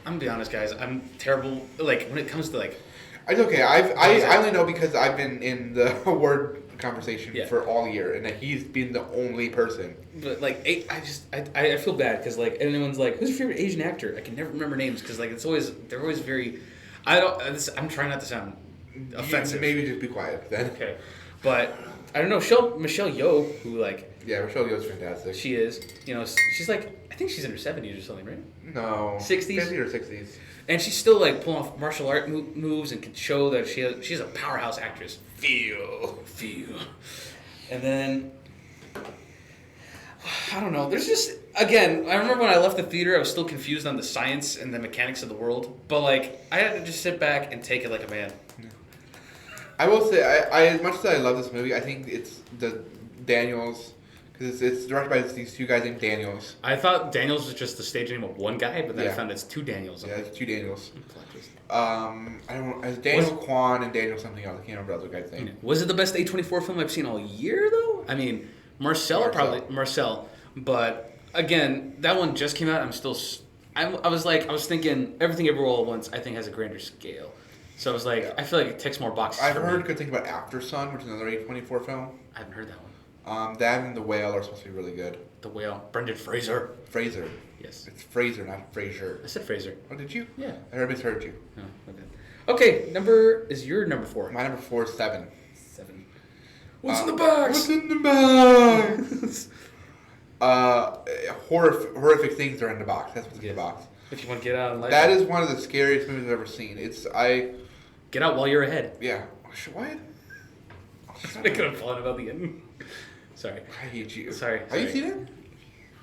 I'm gonna be honest, guys. I'm terrible. Like when it comes to like. It's okay. I only know because I've been in the award conversation for all year, and he's been the only person. But like, I feel bad because like anyone's like, who's your favorite Asian actor? I can never remember names because like they're always very. I'm trying not to sound offensive. Maybe just be quiet then. Okay, but I don't know. Michelle Yeoh, who like. Yeah, Michelle Yeoh's fantastic. She is. She's like, I think she's in her 70s or something, right? No. 60s? 50s or 60s. And she's still like pulling off martial art moves and can show that she's a powerhouse actress. Feel. And then, I don't know. There's just, again, I remember when I left the theater, I was still confused on the science and the mechanics of the world. But like, I had to just sit back and take it like a man. I will say, I as much as I love this movie, I think it's the Daniels. Because it's directed by these two guys named Daniels. I thought Daniels was just the stage name of one guy, but then I found it's two Daniels. Yeah, it's two Daniels. I don't know. It's Daniel Kwan and Daniel something else. I can't remember the other guy's name. Was it the best A24 film I've seen all year, though? I mean, Marcel. But again, that one just came out. I was thinking Everything Everywhere All at Once, I think, has a grander scale. So I was like, I feel like it ticks more boxes. I've heard good things about After Sun, which is another A24 film. I haven't heard that one. That and The Whale are supposed to be really good. The Whale. Brendan Fraser. Fraser. Yes. It's Fraser, not Fraser. I said Fraser. Oh, did you? Yeah. I misheard you. Oh, okay. Is your number 4? My number 4 is 7. 7. What's in the box? What's in the box? Horrific things are in the box. That's what's in the box. If you want to get out and life. That is one of the scariest movies I've ever seen. Get out while you're ahead. Yeah. What? Just making fun about the ending. Sorry. I hate you. Sorry. Have you seen it?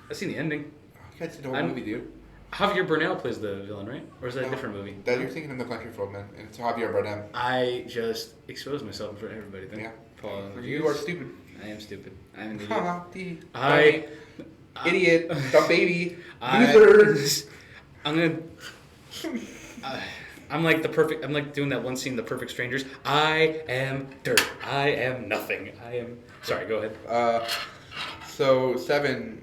I've seen the ending. You guys see the whole movie, dude. Javier Bardem plays the villain, right? Or is that a different movie? That you're thinking of No Country for Old Men, and it's Javier Bardem. I just exposed myself in front of everybody then. Yeah. You are stupid. I am stupid. I'm an idiot. Idiot. Dumb baby. Loser. I'm like doing that one scene, The Perfect Strangers. I am dirt. I am nothing. Sorry, go ahead. So 7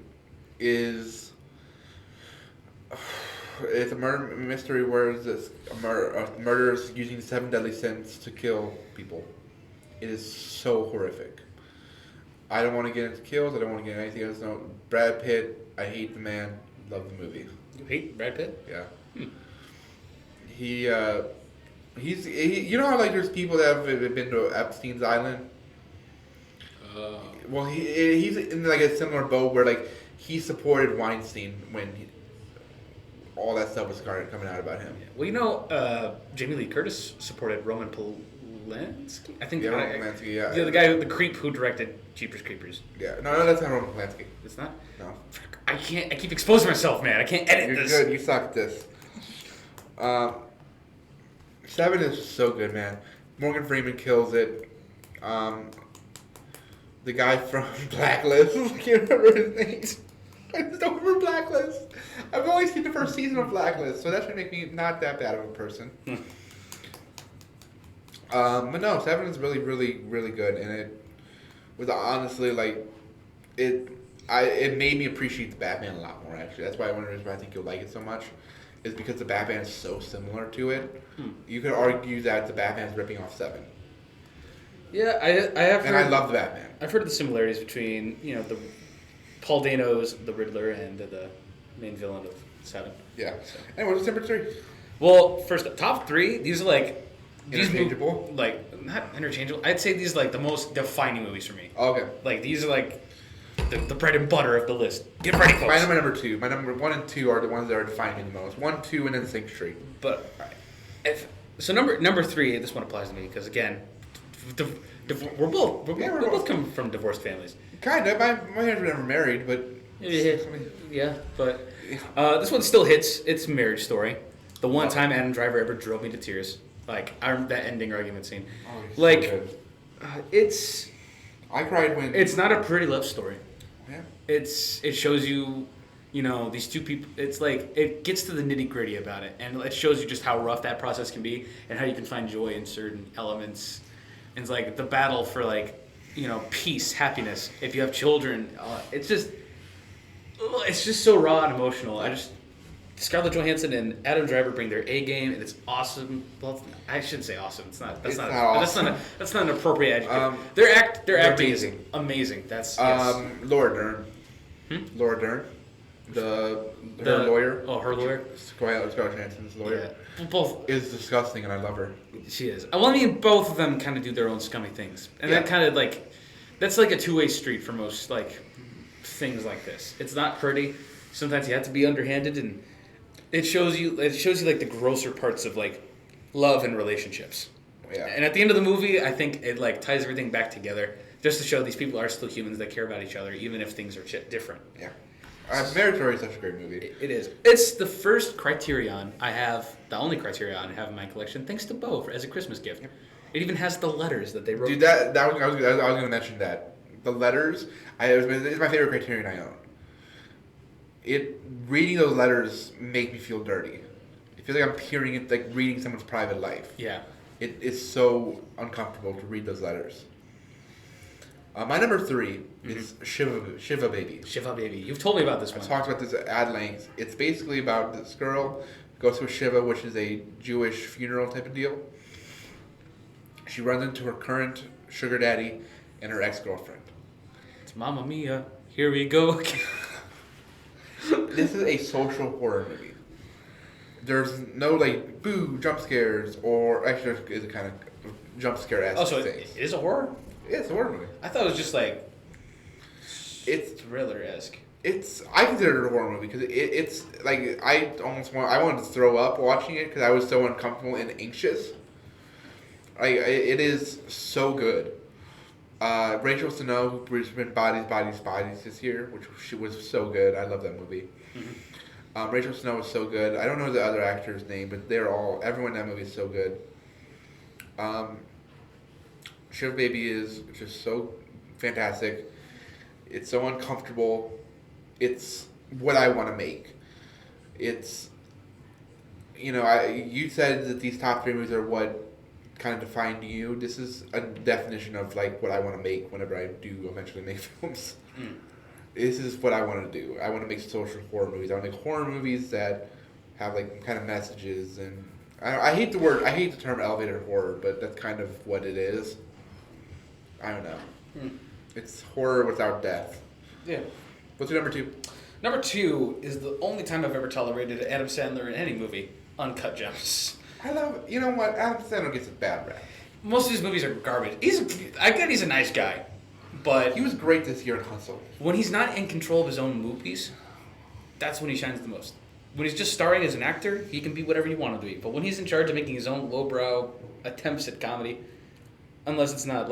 is it's a murder mystery where this murderers using 7 deadly sins to kill people. It is so horrific. I don't want to get into kills. I don't want to get into anything else. No, Brad Pitt. I hate the man. Love the movie. You hate Brad Pitt? Yeah. He's you know how like there's people that have been to Epstein's Island. Well, he's in like a similar boat where like he supported Weinstein when all that stuff was coming out about him. Yeah. Well, Jamie Lee Curtis supported Roman Polanski. I think. Yeah, Roman Polanski. Yeah. The guy, the creep who directed Jeepers Creepers. Yeah. No, that's not Roman Polanski. It's not. No. I I can't. I keep exposing myself, man. I can't edit this. You're good. You suck at this. 7 is so good, man. Morgan Freeman kills it. The guy from Blacklist. I can't remember his name. I just don't remember Blacklist. I've only seen the first season of Blacklist, so that should make me not that bad of a person. But no, 7 is really, really, really good, and it was honestly like it made me appreciate the Batman a lot more. Actually, that's why one of the reasons why I think you'll like it so much is because the Batman is so similar to it. You could argue that the Batman is ripping off 7. Yeah, I have. And I love the Batman. I've heard of the similarities between the Paul Dano's The Riddler and the main villain of 7. Yeah. So. Anyway, what's number 3? Well, first top 3. These are like interchangeable. Not interchangeable. I'd say these are like the most defining movies for me. Okay. Like these are like the bread and butter of the list. Get ready, folks. My number 2. My number 1 and 2 are the ones that are defining me the most. 1, 2, and then Sing Street. But so number 3, this one applies to me because again, we're both come from divorced families. Kind of. My parents were never married, but yeah. But this one still hits. It's a marriage story. The one time Adam Driver ever drove me to tears. Like that ending argument scene. Oh, like so good. It's. I cried when. It's not a pretty love story. Yeah. It shows you, these two people. It's like it gets to the nitty gritty about it, and it shows you just how rough that process can be, and how you can find joy in certain elements. And it's like the battle for peace, happiness. If you have children, it's just so raw and emotional. Scarlett Johansson and Adam Driver bring their A game, and it's awesome. Well, I shouldn't say awesome. It's not. That's not awesome. That's not an appropriate adjective. Their acting is amazing. That's yes. Laura Dern. Laura Dern, her lawyer. Oh, her lawyer. Scarlett Johansson's lawyer. Yeah. Both is disgusting, and I love her. She is. Well, I mean, both of them kind of do their own scummy things, and that kind of that's like a two-way street for most things like this. It's not pretty. Sometimes you have to be underhanded and. It shows you like the grosser parts of love and relationships. Yeah. And at the end of the movie, I think it ties everything back together just to show these people are still humans that care about each other even if things are different. Yeah. Marriage Story is such a great movie. It is. It's the first Criterion I have, the only Criterion I have in my collection, thanks to Beau as a Christmas gift. Yep. It even has the letters that they wrote. Dude, I was going to mention that. The letters, it's my favorite Criterion I own. Reading those letters make me feel dirty. I feel like I'm peering it, like reading someone's private life. Yeah. It is so uncomfortable to read those letters. My number 3 is Shiva Baby. Shiva Baby. You've told me about this one. I talked about this at length. It's basically about this girl who goes to a Shiva, which is a Jewish funeral type of deal. She runs into her current sugar daddy and her ex-girlfriend. It's Mamma Mia. Here we go again. This is a social horror movie. There's no boo jump scares, or actually there's a kind of jump scare-esque Oh, so things. it is a horror? Yeah, it's a horror movie. I thought it was just it's thriller-esque. I consider it a horror movie because it's I wanted to throw up watching it because I was so uncomfortable and anxious. It is so good. Rachel Snow, who's been Bodies this year, which she was so good. I love that movie. Mm-hmm. Rachel Snow is so good. I don't know the other actor's name, but everyone in that movie is so good. Shiva Baby is just so fantastic. It's so uncomfortable. It's what I want to make. It's, you said that these top 3 movies are what kind of defined you. This is a definition of what I want to make whenever I do eventually make films. This is what I want to do. I want to make social horror movies. I want to make horror movies that have kind of messages, and I hate the term elevator horror, but that's kind of what it is. I don't know. It's horror without death. Yeah. What's your number 2? Number 2 is the only time I've ever tolerated Adam Sandler in any movie. Uncut Gems. I love it. You know what? Adam Sandler gets a bad rap. Most of his movies are garbage. I get he's a nice guy, but he was great this year in Hustle. When he's not in control of his own movies, that's when he shines the most. When he's just starring as an actor, he can be whatever you want him to be. But when he's in charge of making his own lowbrow attempts at comedy, unless it's not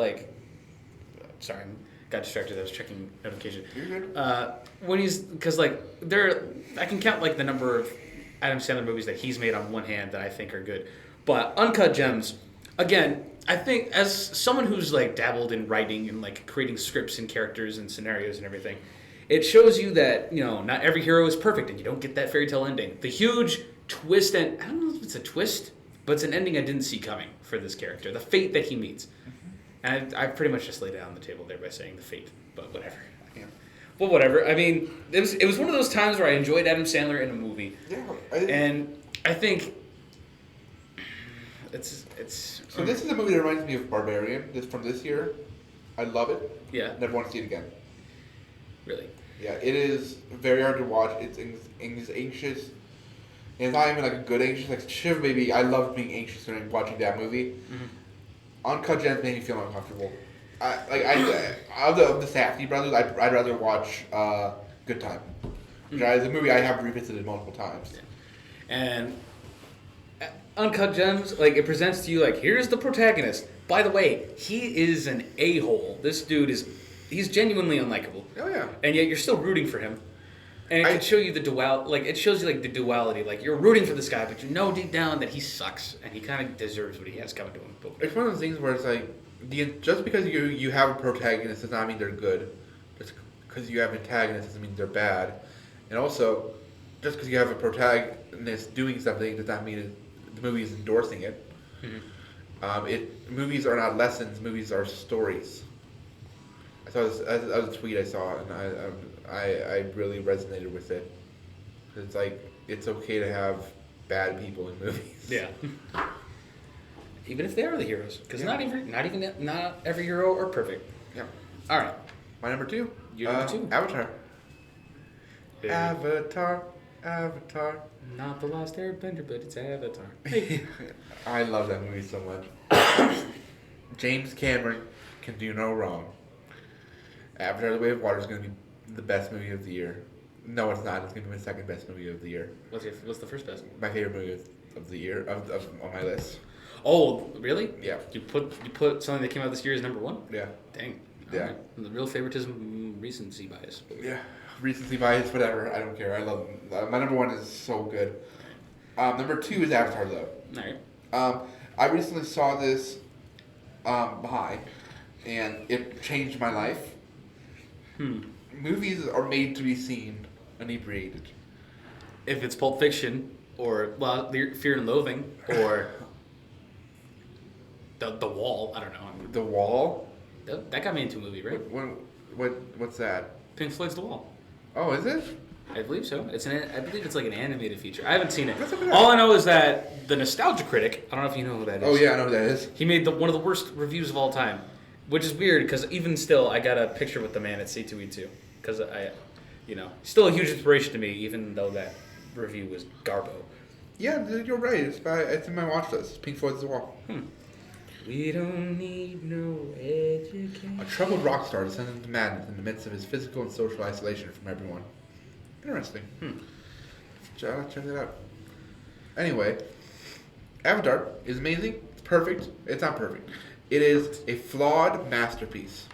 got distracted. I was checking notification. You're good. Because I can count like the number of Adam Sandler movies that he's made on one hand that I think are good, but Uncut Gems, again, I think as someone who's like dabbled in writing and like creating scripts and characters and scenarios and everything, it shows you that not every hero is perfect and you don't get that fairy tale ending. The huge twist, and I don't know if it's a twist, but it's an ending I didn't see coming for this character. The fate that he meets. And I pretty much just laid it on the table there by saying the fate, but whatever. Yeah. Well, whatever. I mean, it was one of those times where I enjoyed Adam Sandler in a movie. Yeah. And I think it's. So this is a movie that reminds me of Barbarian. From this year. I love it. Yeah. Never want to see it again. Really. Yeah, it is very hard to watch. It's anxious. And it's not even like a good anxious. Like Shiv Baby, I loved being anxious during watching that movie. Mm-hmm. Uncut Gems made me feel uncomfortable. Of the Safdie brothers, I'd rather watch Good Time, which is a movie I have revisited multiple times. Yeah. And Uncut Gems, like it presents to you like here's the protagonist. By the way, he is an a-hole. This dude he's genuinely unlikable. Oh yeah. And yet you're still rooting for him. And it can show you it shows you like the duality. Like you're rooting for this guy, but you know deep down that he sucks and he kind of deserves what he has coming to him. It's one of those things where it's like, just because you have a protagonist does not mean they're good. Just because you have antagonists doesn't mean they're bad. And also, just because you have a protagonist doing something does not mean the movie is endorsing it. Mm-hmm. Movies are not lessons. Movies are stories. I saw this. That was a tweet I saw, and I really resonated with it. It's like it's okay to have bad people in movies. Yeah. Even if they are the heroes, because not every hero are perfect. Yeah. All right. My number 2. Your number 2. Avatar. Yeah. Avatar. Not the Lost Airbender, but it's Avatar. I love that movie so much. James Cameron can do no wrong. Avatar: The Way of Water is going to be the best movie of the year. No, it's not. It's going to be my second best movie of the year. What's the first best? My favorite movie of the year on my list. Oh, really? Yeah. You put something that came out this year as number 1? Yeah. Dang. Yeah. Right. The real favoritism, recency bias. Yeah. Recency bias, whatever. I don't care. I love them. My number 1 is so good. Number 2 is Avatar, though. All right. I recently saw this high, and it changed my life. Movies are made to be seen inebriated. If it's Pulp Fiction, or Fear and Loathing, or the Wall, I don't know. The Wall? That got me into a movie, right? What's that? Pink Floyd's The Wall. Oh, is it? I believe so. I believe it's like an animated feature. I haven't seen it. All I know is that the Nostalgia Critic, I don't know if you know who that is. Oh yeah, I know who that is. He made one of the worst reviews of all time, which is weird because even still, I got a picture with the man at C2E2 because still a huge inspiration to me, even though that review was garbo. Yeah, you're right. It's in my watch list. Pink Floyd's The Wall. We don't need no education. A troubled rock star descends into madness in the midst of his physical and social isolation from everyone. Interesting. Check that out. Anyway, Avatar is amazing. It's perfect. It's not perfect. It is a flawed masterpiece.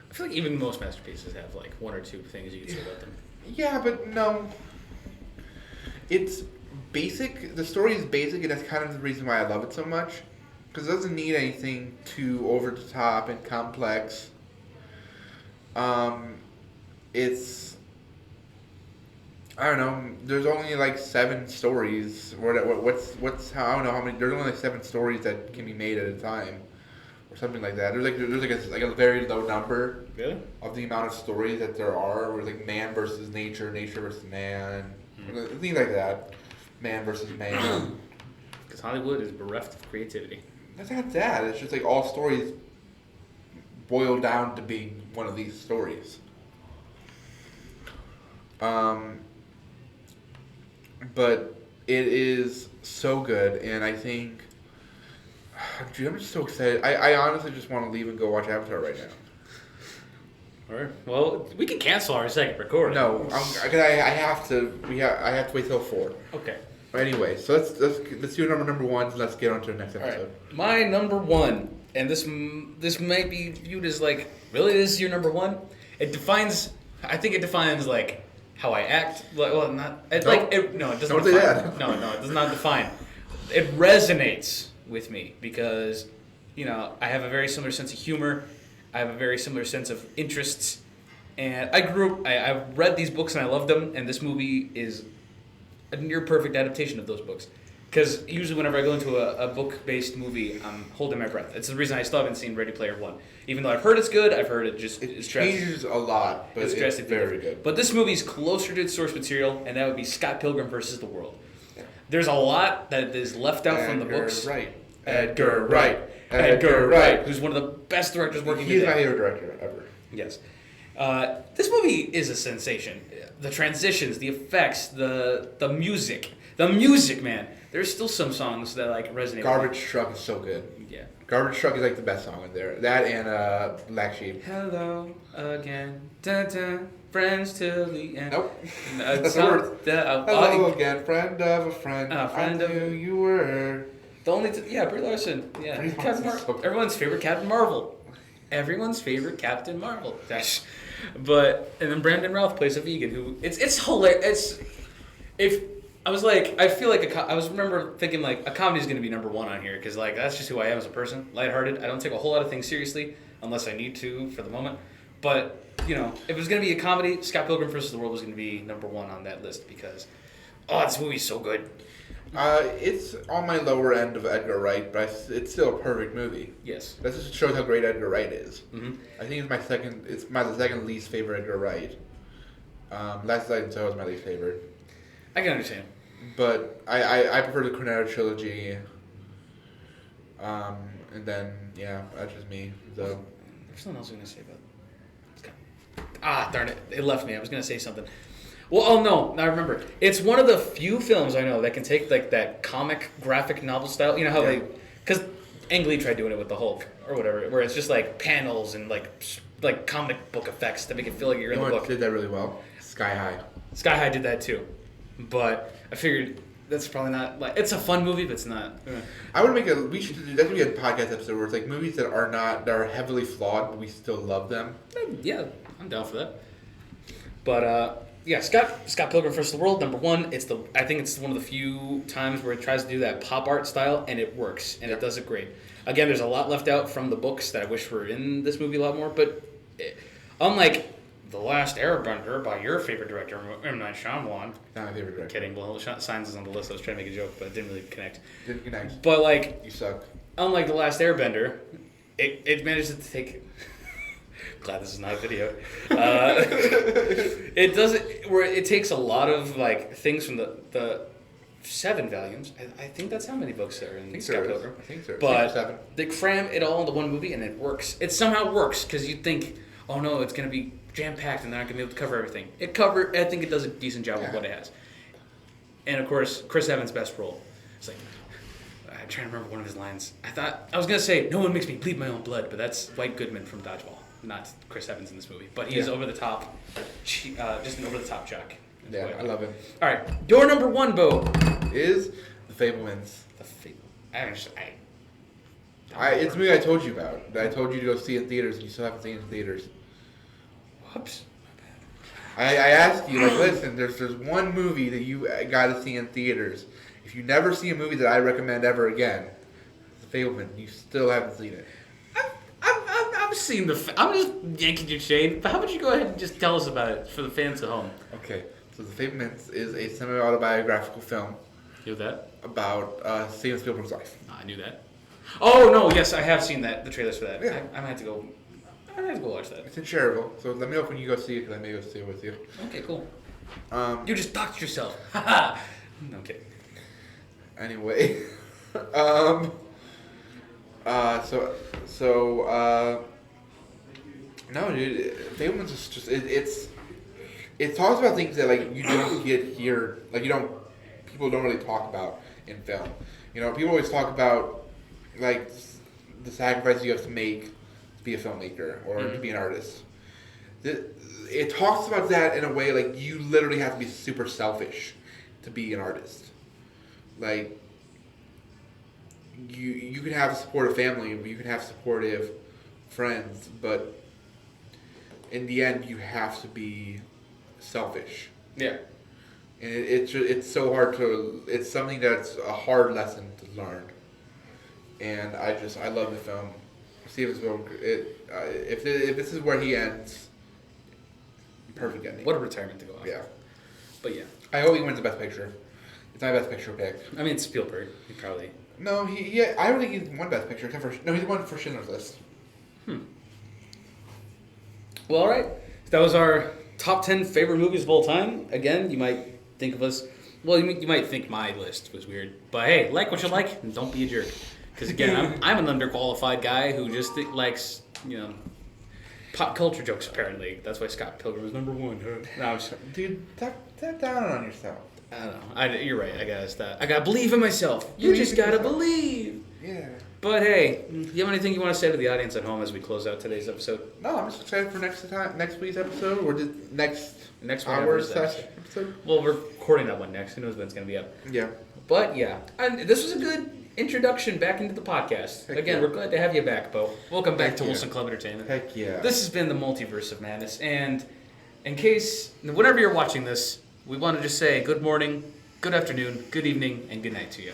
I feel like even most masterpieces have like one or two things you can say about them. Yeah, but no. It's basic. The story is basic, and that's kind of the reason why I love it so much. Because it doesn't need anything too over the top and complex. It's, I don't know. There's only like 7 stories. I don't know how many. There's only like 7 stories that can be made at a time, or something like that. There's like a very low number of the amount of stories that there are. Where like man versus nature, nature versus man, things like that. Man versus man. Because Hollywood is bereft of creativity. That's not that. It's just like all stories boil down to being one of these stories. But it is so good, and I think, dude, I'm just so excited. I honestly just want to leave and go watch Avatar right now. Alright. Well, we can cancel our second recording. No, I have to. I have to wait till 4. Okay. Anyway, so let's do number one. And let's get on to the next episode. Right. My number one, and this might be viewed as like, really, this is your number one? I think it defines like how I act. Well, not it, nope. Like it, no, it doesn't. Don't say that. No, it does not define. It resonates with me because, I have a very similar sense of humor. I have a very similar sense of interests, and I've read these books and I loved them, and this movie is a near perfect adaptation of those books. Because usually whenever I go into a book-based movie, I'm holding my breath. It's the reason I still haven't seen Ready Player One. Even though I've heard it's good, I've heard it changes a lot, but it's very good. But this movie's closer to its source material, and that would be Scott Pilgrim versus the World. There's a lot that is left out from the books. Edgar Wright, who's one of the best directors working today. He's my favorite director ever. Yes. This movie is a sensation. The transitions, the effects, the music. The music, man. There's still some songs that resonate. Garbage Truck is so good. Yeah. Garbage Truck is the best song in there. That and Black Sheep. Hello again, dun, dun, friends till the end. Nope. Hello again, friend of a friend. I knew you were. The only Brie Larson. Yeah. Everyone's favorite Captain Marvel. Everyone's favorite Captain Marvel. And then Brandon Routh plays a vegan who it's hilarious. I was remember thinking a comedy's gonna be number one on here because that's just who I am as a person, lighthearted. I don't take a whole lot of things seriously unless I need to for the moment. But if it was gonna be a comedy, Scott Pilgrim vs. the World was gonna be number one on that list because this movie's so good. It's on my lower end of Edgar Wright, but it's still a perfect movie. Yes, that just shows how great Edgar Wright is. Mm-hmm. I think it's my second least favorite Edgar Wright. Last Night in Soho is my least favorite. I can understand. But I prefer the Cornetto trilogy. And then, that's just me. So. There's something else I was going to say about it. Darn it. It left me. I was going to say something. Well, no. I remember. It's one of the few films I know that can take that comic graphic novel style. You know how they... Because Ang Lee tried doing it with the Hulk or whatever, where it's just panels and comic book effects to make it feel like you're in the book. Did that really well? Sky High. Sky High did that too. But I figured that's probably not it's a fun movie, but it's not. I would we should do that. Could be a podcast episode where it's movies that are heavily flawed, but we still love them. Yeah, I'm down for that. But Scott Pilgrim vs. the World, number one. I think it's one of the few times where it tries to do that pop art style, and it works, and it does it great. Again, there's a lot left out from the books that I wish were in this movie a lot more, but unlike The Last Airbender by your favorite director, M. Night Shyamalan. Not my favorite director. Kidding. Well, Signs is on the list. I was trying to make a joke, but it didn't really connect. Didn't connect. But you suck. Unlike The Last Airbender, it managed to take. Glad this is not a video. It doesn't. Where it takes a lot of things from the 7 volumes. I think that's how many books there are in Scott Pilgrim. I think so. But 7. They cram it all into one movie, and it works. It somehow works because you think, oh no, it's gonna be jam-packed and they're not going to be able to cover everything. I think it does a decent job of what it has. And, of course, Chris Evans' best role. It's I'm trying to remember one of his lines. I was going to say, no one makes me bleed my own blood, but that's Dwight Goodman from Dodgeball, not Chris Evans in this movie. But he's over the top, just an over-the-top jock. Yeah, I love him. All right, your number one, Beau. Is The Fabelmans. The Fabelmans. It's a movie I told you about. I told you to go see it in theaters, and you still haven't seen it in theaters. Whoops. I asked you, listen, there's one movie that you got to see in theaters. If you never see a movie that I recommend ever again, The Fabelman, you still haven't seen it. I've seen I'm just yanking your chain, but how about you go ahead and just tell us about it for the fans at home? Okay, so The Fabelmans is a semi-autobiographical film. You know that? About Steven Spielberg's life. I knew that. Oh, no, yes, I have seen that, the trailers for that. Yeah. I might have to go... I have to go watch that. It's in Cherville, so let me know when you go see it, because I may go see it with you. Okay, cool. You just doxed yourself. Haha. No, I'm kidding. Anyway, no, dude, Fabelman's is just it talks about things that you don't get here, people don't really talk about in film. People always talk about the sacrifices you have to make to be a filmmaker or to be an artist. It talks about that in a way you literally have to be super selfish to be an artist. like you can have a supportive family, you can have supportive friends, but in the end, you have to be selfish. Yeah. And it's so hard to. It's something that's a hard lesson to learn. And I love the film. Steven Spielberg. If this is where he ends, perfect ending. What a retirement to go on. Yeah. But yeah. I hope he wins the Best Picture. It's my Best Picture pick. I mean, Spielberg. He probably. No, I don't think he's won Best Picture. Except for no, he's won for Schindler's List. Well, all right. That was our top 10 favorite movies of all time. Again, you might think of us. Well, you might think my list was weird, but hey, like what you like, and don't be a jerk. Because again, I'm an underqualified guy who just likes pop culture jokes. Apparently, that's why Scott Pilgrim is number one. No, I'm just, Dude, step down on yourself. I don't know. You're right. I gotta believe in myself. You just gotta believe. Yeah. But hey, you have anything you want to say to the audience at home as we close out today's episode? No, I'm just excited for next week's episode or the next hour's session episode. Well, we're recording that one next. Who knows when it's gonna be up? Yeah. But yeah, and this was a good introduction back into the podcast. Heck Again, yeah. we're glad to have you back, Beau. Welcome back to yeah. Wilson Club Entertainment. Heck yeah. This has been the Multiverse of Madness, and in case, whenever you're watching this, we want to just say good morning, good afternoon, good evening, and good night to you.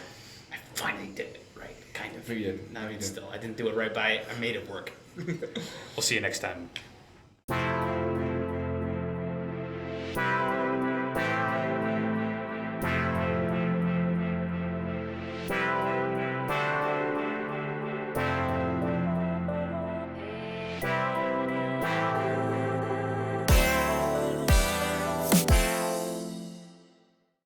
I finally did it right, kind of. You did. No, I mean, still, I didn't do it right, but I made it work. We'll see you next time.